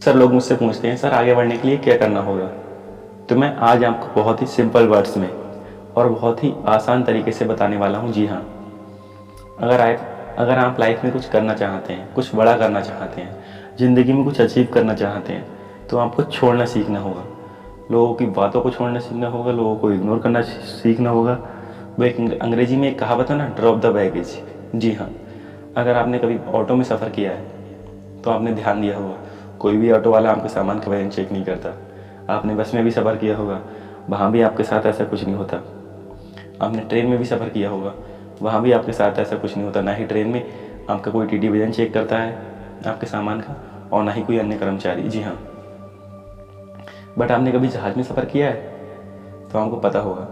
Sir लोग मुझसे पूछते हैं सर आगे बढ़ने के लिए क्या करना होगा। तो मैं आज आपको बहुत ही सिंपल वर्ड्स में और बहुत ही आसान तरीके से बताने वाला हूँ। जी हाँ, अगर आप लाइफ में कुछ करना चाहते हैं, कुछ बड़ा करना चाहते हैं, ज़िंदगी में कुछ अचीव करना चाहते हैं, तो आपको छोड़ना सीखना होगा। लोगों की बातों को छोड़ना सीखना होगा, लोगों को इग्नोर करना सीखना होगा। वो एक अंग्रेजी में एक कहावत है ना, ड्रॉप द बैगेज। जी हाँ, अगर आपने कभी ऑटो में सफ़र किया है तो आपने ध्यान दिया होगा, कोई भी ऑटो वाला आपके सामान का वजन चेक नहीं करता। आपने बस में भी सफ़र किया होगा, वहाँ भी आपके साथ ऐसा कुछ नहीं होता। आपने ट्रेन में भी सफ़र किया होगा, वहाँ भी आपके साथ ऐसा कुछ नहीं होता। ना ही ट्रेन में आपका कोई टीटी वजन चेक करता है आपके सामान का, और ना ही कोई अन्य कर्मचारी। जी हाँ, बट आपने कभी जहाज़ में सफ़र किया है तो आपको पता होगा,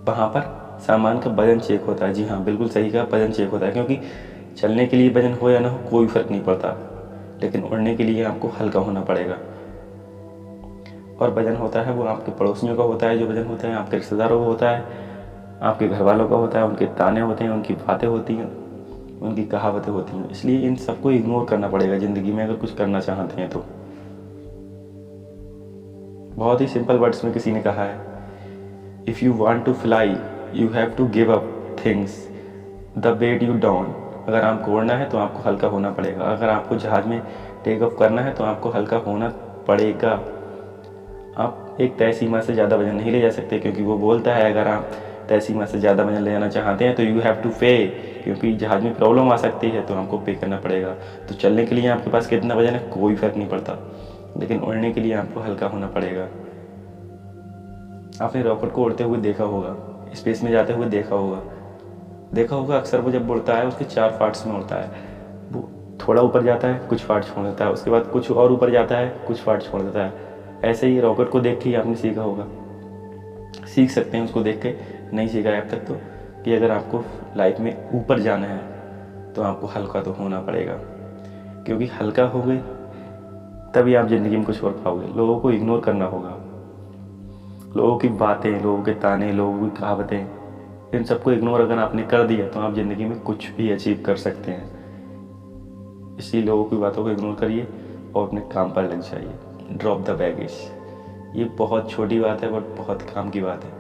वहाँ पर सामान का वजन चेक होता है। जी हाँ, बिल्कुल सही कहा, वजन चेक होता है। क्योंकि चलने के लिए वजन हो या ना हो कोई फ़र्क नहीं पड़ता, लेकिन उड़ने के लिए आपको हल्का होना पड़ेगा। और वजन होता है वो आपके पड़ोसियों का होता है, जो वजन होता है आपके रिश्तेदारों का होता है, आपके घर वालों का होता है, उनके ताने होते हैं, उनकी बातें होती हैं, उनकी कहावतें होती हैं। इसलिए इन सबको इग्नोर करना पड़ेगा ज़िंदगी में अगर कुछ करना चाहते हैं तो। बहुत ही सिंपल वर्ड्स में किसी ने कहा है, if you want to fly you have to give up things the weight you down. अगर आपको उड़ना है तो आपको हल्का होना पड़ेगा। अगर आपको जहाज़ में टेक ऑफ करना है तो आपको हल्का होना पड़ेगा। आप एक तय सीमा से ज़्यादा वजन नहीं ले जा सकते, क्योंकि वो बोलता है अगर आप तय सीमा से ज़्यादा वजन ले जाना चाहते हैं तो यू हैव टू पे, क्योंकि जहाज़ में प्रॉब्लम आ सकती है तो आपको पे करना पड़ेगा। तो चलने के लिए आपके पास कितना वजन है कोई फ़र्क नहीं पड़ता, लेकिन उड़ने के लिए आपको हल्का होना पड़ेगा। आपने रॉकेट को उड़ते हुए देखा होगा, स्पेस में जाते हुए देखा होगा अक्सर वो जब उड़ता है उसके 4 पार्ट्स में उड़ता है। वो थोड़ा ऊपर जाता है, कुछ पार्ट छोड़ देता है, उसके बाद कुछ और ऊपर जाता है, कुछ पार्ट छोड़ देता है। ऐसे ही रॉकेट को देख के ही आपने सीखा होगा, सीख सकते हैं उसको देख के, नहीं सीखा है अब तक तो, कि अगर आपको लाइफ में ऊपर जाना है तो आपको हल्का तो होना पड़ेगा। क्योंकि हल्का हो गए तभी आप ज़िंदगी में कुछ और पाओगे। लोगों को इग्नोर करना होगा, लोगों की बातें, लोगों के ताने, लोगों की कहावतें, इन सबको इग्नोर अगर आपने कर दिया तो आप ज़िंदगी में कुछ भी अचीव कर सकते हैं। इसलिए लोगों की बातों को इग्नोर करिए और अपने काम पर लग जाइए। ड्रॉप द बैगेज, ये बहुत छोटी बात है बट बहुत काम की बात है।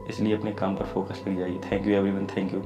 इसलिए अपने काम पर फोकस लग जाइए। Thank you everyone, thank you.